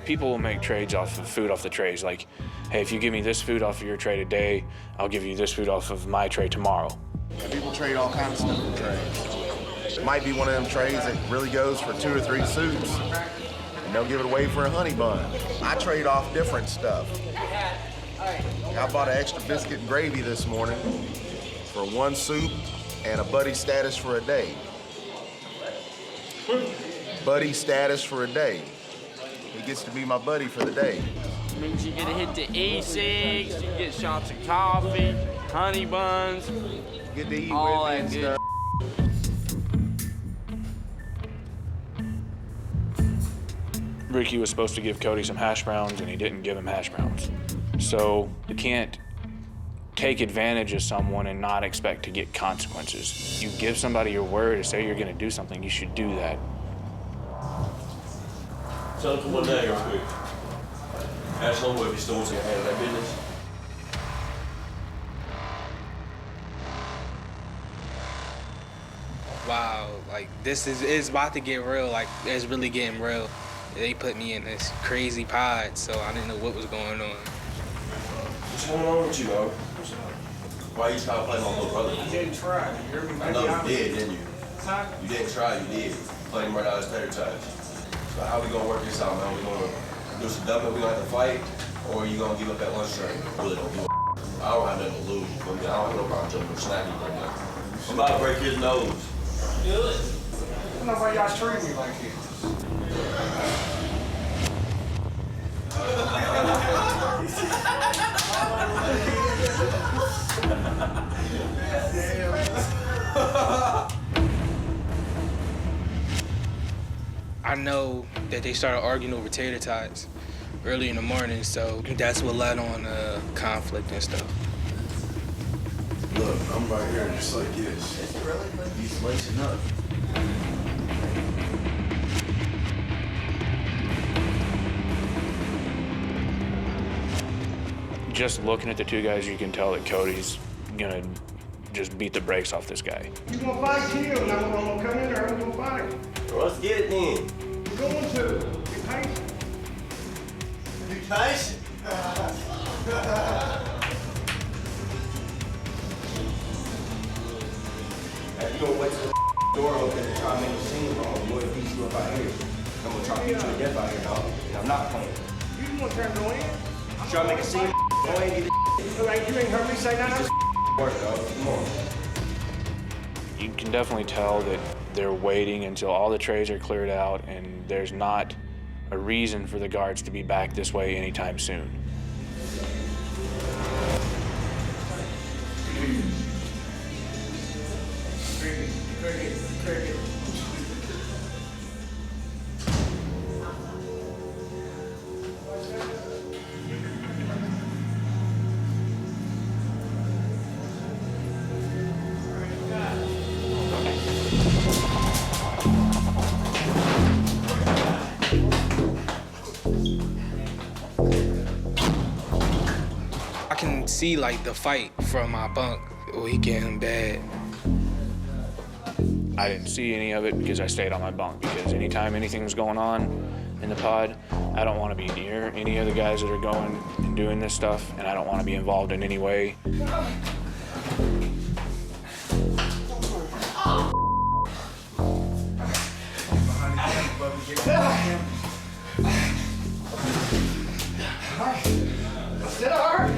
People will make trades off of food off the trays. Like, hey, if you give me this food off of your tray today, I'll give you this food off of my tray tomorrow. People trade all kinds of stuff in trays. It might be one of them trays that really goes for 2 or 3 soups, and they'll give it away for a honey bun. I trade off different stuff. I bought an extra biscuit and gravy this morning for 1 soup and a buddy status for a day. Buddy status for a day. He gets to be my buddy for the day. Means you get to hit the E6, you get shots of coffee, honey buns, Get to eat all with me that and good. stuff. Ricky was supposed to give Cody some hash browns, and he didn't give him hash browns. So you can't take advantage of someone and not expect to get consequences. You give somebody your word and say you're gonna do something, you should do that. Tell him one day real quick. Ask homeboy if he still wants to handle that business. Wow, like this is about to get real. Like it's really getting real. They put me in this crazy pod, so I didn't know what was going on. What's going on with you, bro? Why you trying to play my little brother? You didn't try. You heard me? I know you did, didn't you? Huh? You didn't try, you did. Play him right out of his tater tots. So how we gonna work this out, man? We gonna do some dumping, we gonna have to fight, or you gonna give up that lunch train? I really don't give a I don't have nothing to lose. I don't have no problem jumping or snapping right now. I'm about to break his nose. Good. I don't know why y'all treat me like this. I know that they started arguing over tater tots early in the morning, so that's what led on conflict and stuff. Look, I'm right here just like this. He's lacing up. Just looking at the two guys, you can tell that Cody's gonna just beat the brakes off this guy. You gonna fight Kim, and I'm gonna come in there and we're gonna fight. Well, let's get it then. We're going to. Be patient. Be patient. If you gonna wait till the door open and try to make a scene wrong, I'm gonna beat you up out here. I'm gonna try to beat you to death out here, dog. And I'm not playing. You just want to try to go in? Try to make a scene, go ahead and get Like you ain't heard me say nothing? it work, dog. Come on. You can definitely tell that they're waiting until all the trays are cleared out, and there's not a reason for the guards to be back this way anytime soon. I can see like the fight from my bunk. We getting bad. I didn't see any of it because I stayed on my bunk, because anytime anything was going on in the pod, I don't want to be near any of the guys that are going and doing this stuff, and I don't want to be involved in any way. Sit hard.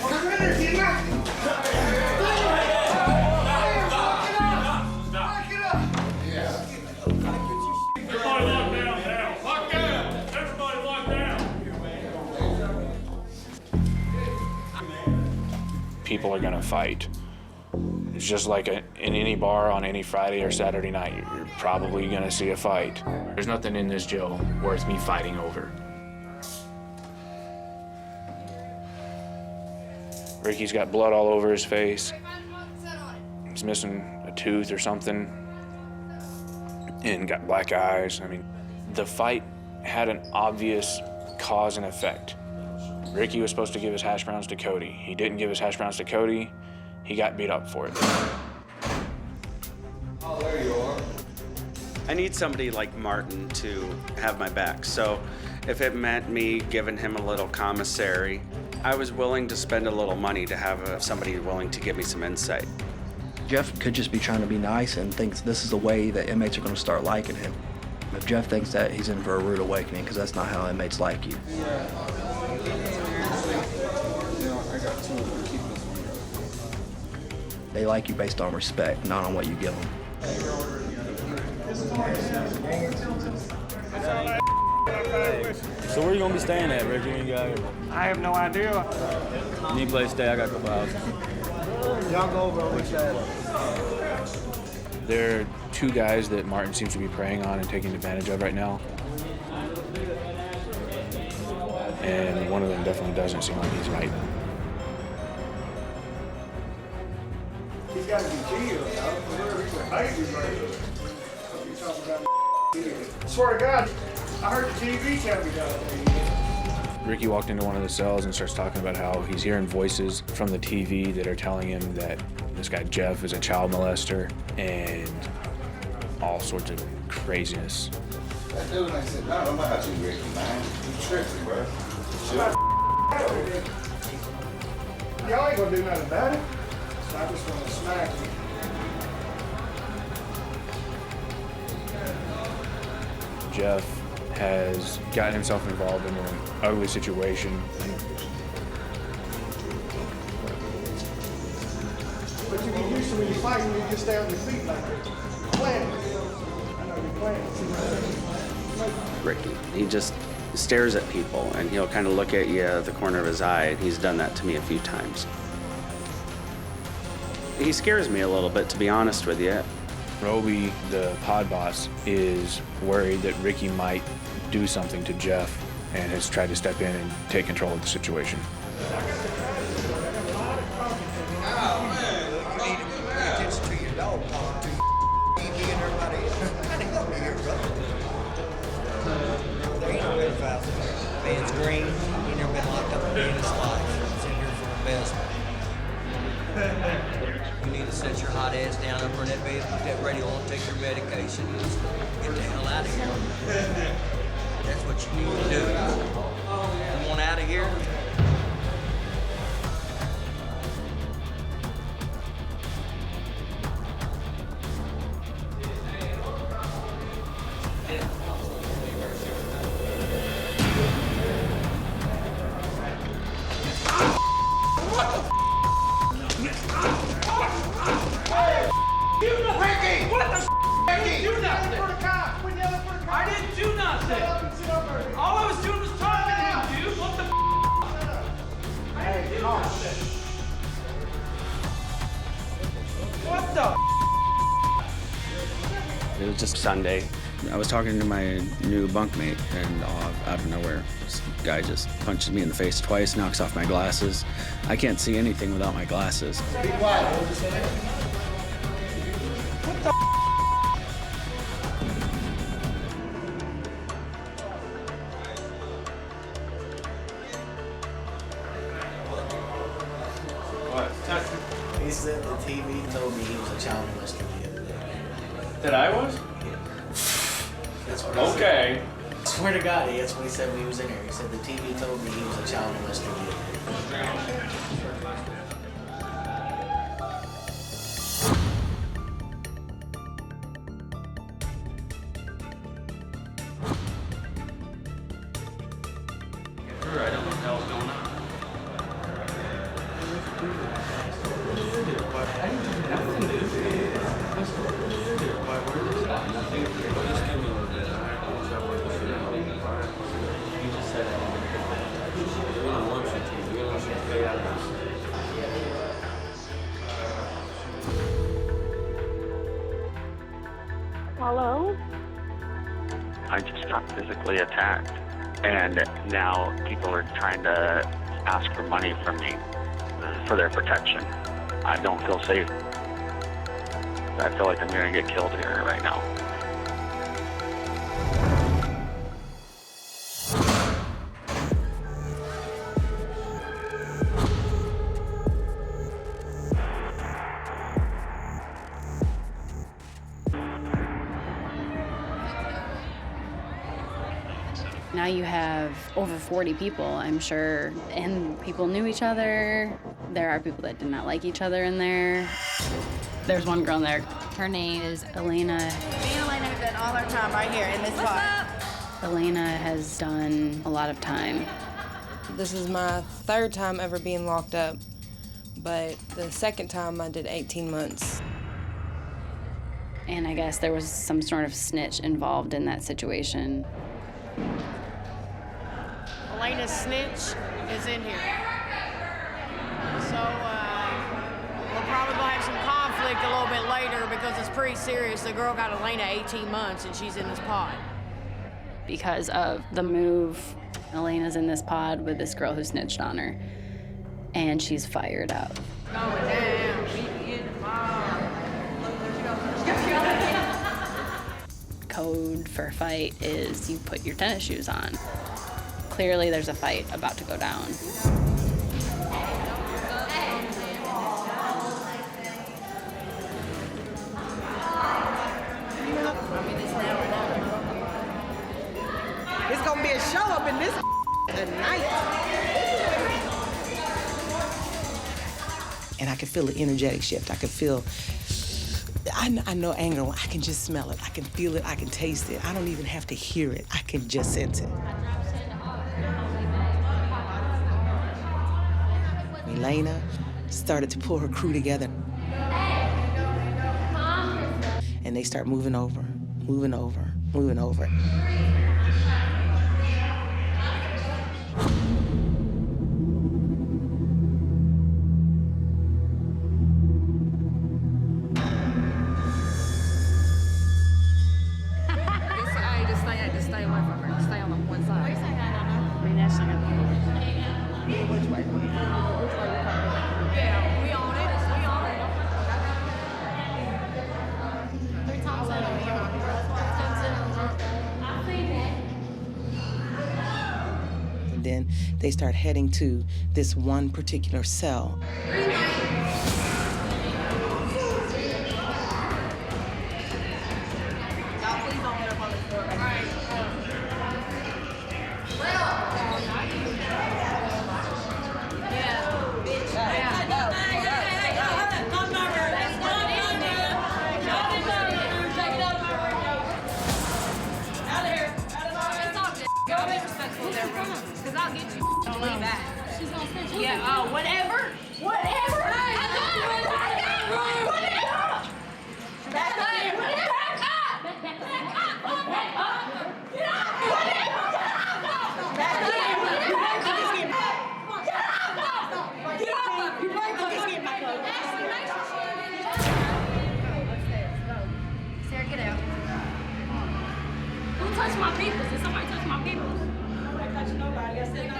Come in there, get back. Everybody lock down now. Lock down. Everybody lock down. People are gonna fight. It's just like in any bar on any Friday or Saturday night, you're probably gonna see a fight. There's nothing in this jail worth me fighting over. Ricky's got blood all over his face. He's missing a tooth or something, and got black eyes. I mean, the fight had an obvious cause and effect. Ricky was supposed to give his hash browns to Cody. He didn't give his hash browns to Cody. He got beat up for it. Oh, there you are. I need somebody like Martin to have my back. So If it meant me giving him a little commissary, I was willing to spend a little money to have somebody willing to give me some insight. Jeff could just be trying to be nice and thinks this is the way that inmates are going to start liking him. If Jeff thinks that, he's in for a rude awakening, because that's not how inmates like you. They like you based on respect, not on what you give them. So where you gonna be staying at, Ricky, when you get out here? I have no idea. You need a place to stay? I got a couple houses. Y'all go over on which side? There are two guys that Martin seems to be preying on and taking advantage of right now. And one of them definitely doesn't seem like he's right. He's got to be killed, dog. He's a baby right here. You talking about I swear to God, I heard the TV tell me that. Ricky walked into one of the cells and starts talking about how he's hearing voices from the TV that are telling him that this guy Jeff is a child molester and all sorts of craziness. That dude, I said, no, I'm not too Ricky, man. You tripping, bro. Y'all ain't gonna do nothing about it. So I just want to smack you. Jeff has gotten himself involved in an ugly situation. But you get used to when you fight, you just stay on your feet like that. Planning. I know you're planning. Ricky, he just stares at people and he'll kind of look at you out of the corner of his eye. He's done that to me a few times. He scares me a little bit, to be honest with you. Roby, the pod boss, is worried that Ricky might do something to Jeff and has tried to step in and take control of the situation. Man's green, he never been locked up a day in his life. He's in here for investment. You need to set your hot ass down up on that bed, put that radio on, take your medication, and just get the hell out of here. That's what you need to do. You want out of here? It was just Sunday. I was talking to my new bunkmate, and out of nowhere, this guy just punches me in the face twice, knocks off my glasses. I can't see anything without my glasses. Be quiet. What the He said the TV told me he was a child molester the other day. That I was? That's what he Okay. said. I swear to God, that's what he said when he was in here. He said the TV told me he was a child molester the other day. I don't know what the hell's going on. Hello? I just got physically attacked, and now people are trying to ask for money from me for their protection. I don't feel safe. I feel like I'm going to get killed here right now. Now you have over 40 people, I'm sure, and people knew each other. There are people that did not like each other in there. There's one girl in there. Her name is Elena. Me and Elena have done all our time right here in this pod. Elena has done a lot of time. This is my third time ever being locked up, but the second time I did 18 months. And I guess there was some sort of snitch involved in that situation. Elena's snitch is in here. So we're probably gonna have some conflict a little bit later because it's pretty serious. The girl got Elena 18 months and she's in this pod. Because of the move, Elena's in this pod with this girl who snitched on her. And she's fired up. Going down. Code for a fight is you put your tennis shoes on. Clearly there's a fight about to go down. It's gonna be a show up in this tonight. And I could feel the energetic shift. I could feel, I know anger. I can just smell it. I can feel it. I can taste it. I don't even have to hear it. I can just sense it. Elena started to pull her crew together. And they start moving over, moving over, moving over. Just stay away from her. Just stay on the one side. I mean, that's not gonna. Which way? Which way you coming? Yeah, we on it. We on it. 3 times that over here. And then they start heading to this one particular cell. Yeah, whatever. Whatever. Back up. Sarah, get out. Who touched my people? Did somebody touch my people? Nobody touched nobody. I said no.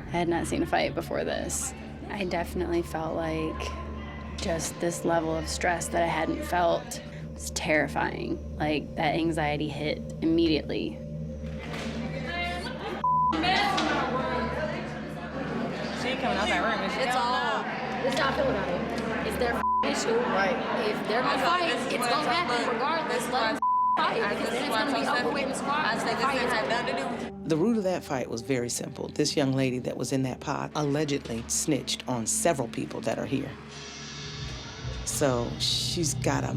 I had not seen a fight before this. I definitely felt like just this level of stress that I hadn't felt was terrifying. Like, that anxiety hit immediately. She ain't coming out that room. It's all. It's not feeling about it. It's their issue. Right. If they're gonna fight, it's gonna happen regardless. Let them fight because then it's gonna be overweight in the squad. I say this didn't have nothing to do with. The root of that fight was very simple. This young lady that was in that pod allegedly snitched on several people that are here. So she's got a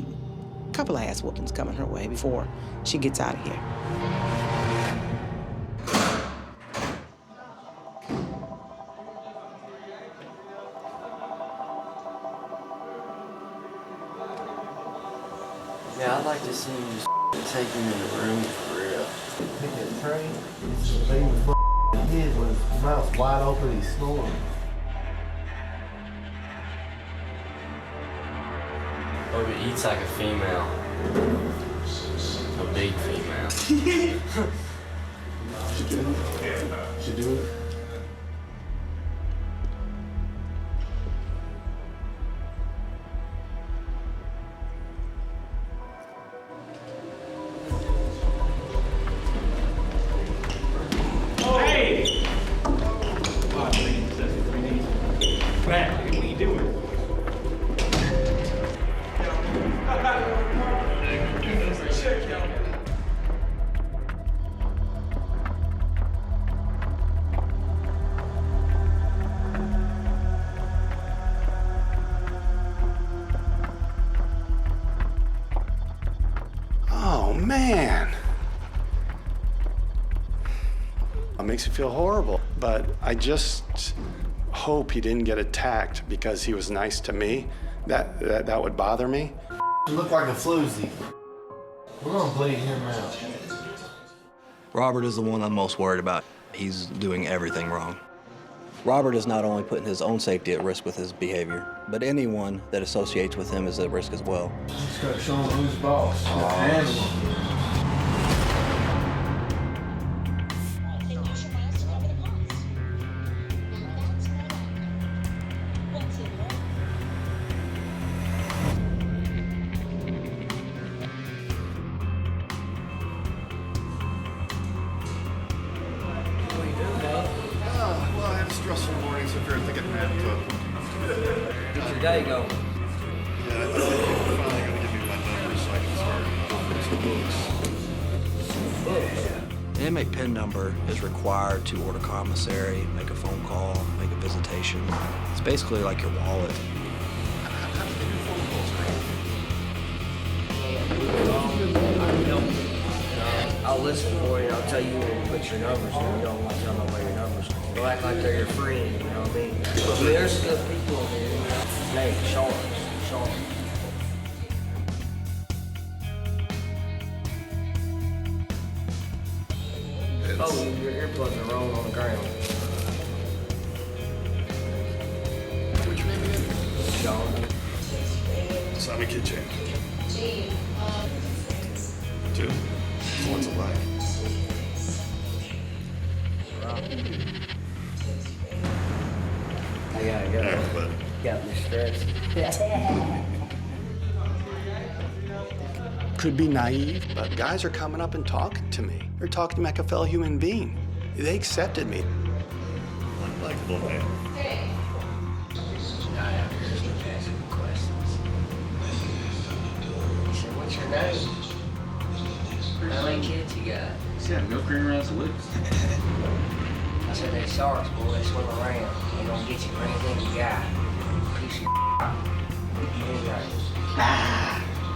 couple of ass whoopings coming her way before she gets out of here. Yeah, I'd like to see him just take him in the room for real. Hit that train, the baby his with his mouth wide open, he's snoring. Oh, he eats like a female. A big female. Should do it. Should do it. It makes me feel horrible, but I just hope he didn't get attacked because he was nice to me. That would bother me. You look like a floozy. We're gonna bleed him out. Robert is the one I'm most worried about. He's doing everything wrong. Robert is not only putting his own safety at risk with his behavior, but anyone that associates with him is at risk as well. Just gotta show him who's boss. Handle him. Well, I had a stressful morning, so if you're thinking I have to... Get your day going. Yeah, I think you're finally gonna give me my numbers so I can start doing some books. The inmate PIN number is required to order commissary, make a phone call, make a visitation. It's basically like your wallet. I'll listen for you. I'll tell you when to put your numbers in. You don't want to tell nobody your numbers. They'll act like they're your friend, you know what I mean? But there's good people in there. Name, Sean. Oh, your earplugs are rolling on the ground. What's your name again? Sean. Simon Kitchen. 2. So what's it like? I gotta go. Yeah, but... Got me stressed. Could be naive, but guys are coming up and talking to me. They're talking to me like a fellow human being. They accepted me. Unlikable man. What's your name? How many kids you got? He's got milk cream around his lips. I said they sharks, boy. They swim around. They gonna get you for anything you got. Piece of anyway.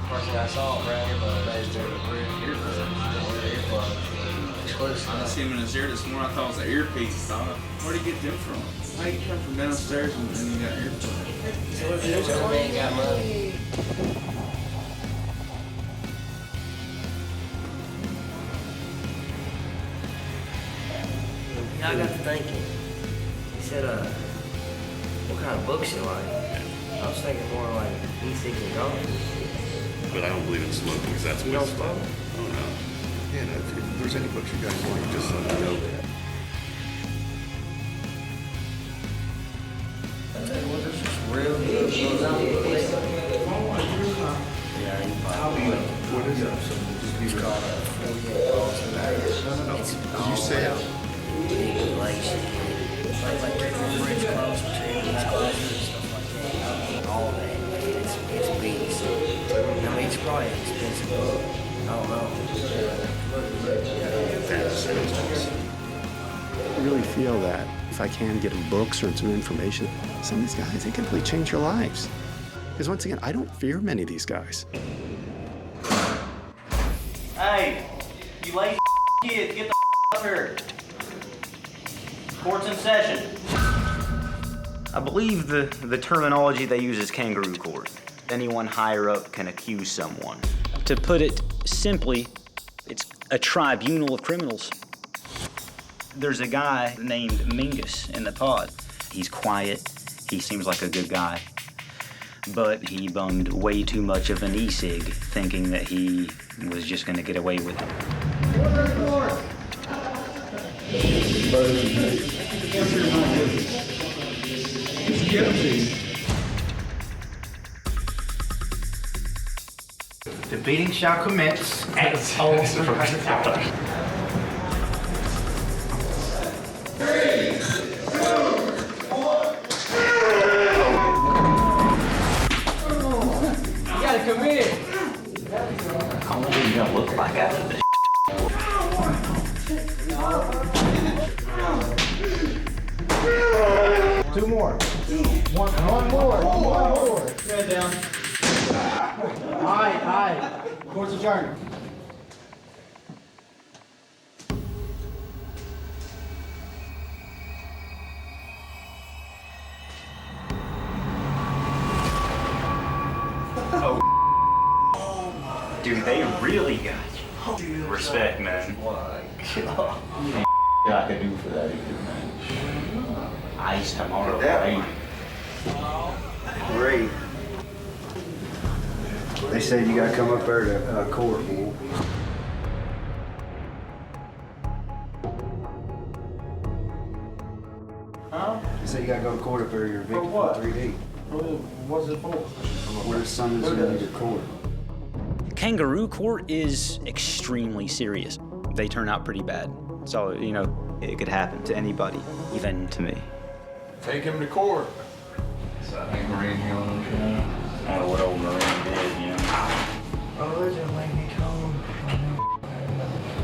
Person I saw around here, but they was their earplugs. Exclusive. I see him in his ear this morning. I thought it was an earpiece. Where'd he get them from? How you come from downstairs and you got earplugs? So if there's a man got money. I got to thinking. He said, what kind of books you like? I was thinking more like e-cigs and coffee. But I don't believe in smoking, because that's You don't smoke? Oh, no. Yeah, no, if there's any books you guys want, just let me know. I tell you what, this is real good. Yeah, you probably will. What is it? It's called Did you say it? Compilation. Like French clothes, Chinese clothes, and stuff like that. All of that. It's beats. I mean, it's probably an expensive book. I don't know. I really feel that if I can get them books or some information, some of these guys, they can really change your lives. Because once again, I don't fear many of these guys. Hey, you lazy kids, get the up here. Court's in session. I believe the terminology they use is kangaroo court. Anyone higher up can accuse someone. To put it simply, it's a tribunal of criminals. There's a guy named Mingus in the pod. He's quiet. He seems like a good guy. But he bummed way too much of an e-cig, thinking that he was just going to get away with it. The beating shall commence at 3, 2, 1. You gotta come in. How much are you going to look like after this? 2 more. One more. Head down. Aye. Court's adjourned. Dude, they really got you. Respect, man. I could do for that either, man. Ice tomorrow, That Great. They said you gotta come up there to court, fool. Huh? They said you gotta go to court up there. You're evicted for 3D. What's it for? Where the sun is in your court. Kangaroo court is extremely serious. They turn out pretty bad. So, you know, it could happen to anybody, even to me. Take him to court. So I think Marine here on the show. I don't know what old Marine did, you know. Oh, there's a lady calling.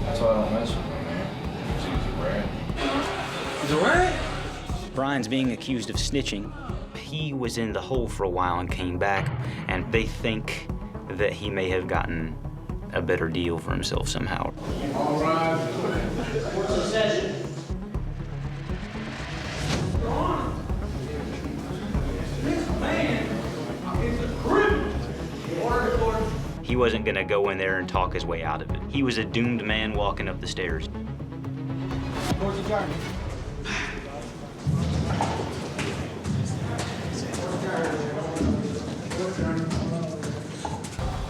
That's why I don't mess with him, man. He's a rat. He's a rat? Brian's being accused of snitching. He was in the hole for a while and came back, and they think that he may have gotten a better deal for himself somehow. All right. What's the session? He wasn't gonna go in there and talk his way out of it. He was a doomed man walking up the stairs.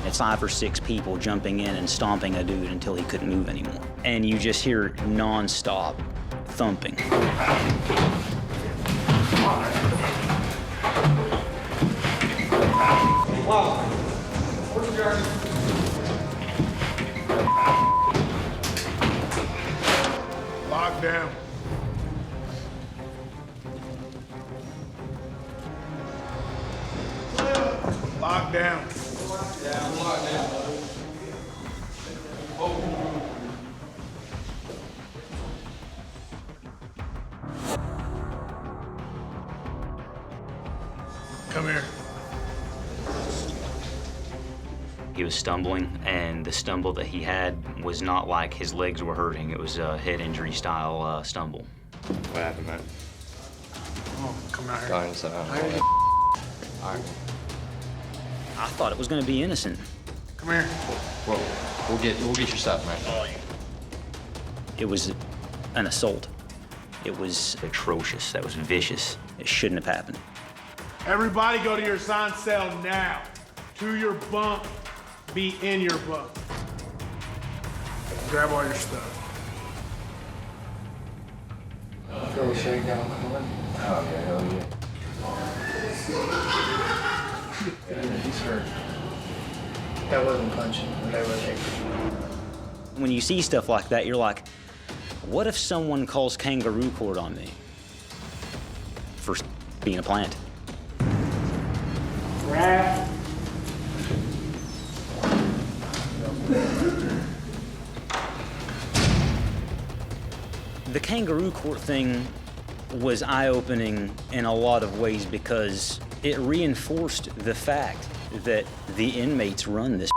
It's 5 or 6 people jumping in and stomping a dude until he couldn't move anymore. And you just hear non-stop thumping. Wow. Lock down. Lock down. Come here. He was stumbling, and the stumble that he had was not like his legs were hurting. It was a head injury style stumble. What happened, man? Oh, come out here. Go inside. All right. I thought it was going to be innocent. Come here. Whoa. We'll get your stuff, man. It was an assault. It was atrocious. That was vicious. It shouldn't have happened. Everybody go to your assigned cell now. To your bunk. Be in your bunk. Grab all your stuff. Feel the shakedown coming? Oh, yeah, hell yeah. He's hurt. That wasn't punching. That was it. When you see stuff like that, you're like, what if someone calls Kangaroo court on me for being a plant? Grab. The Kangaroo court thing was eye-opening in a lot of ways because it reinforced the fact that the inmates run this.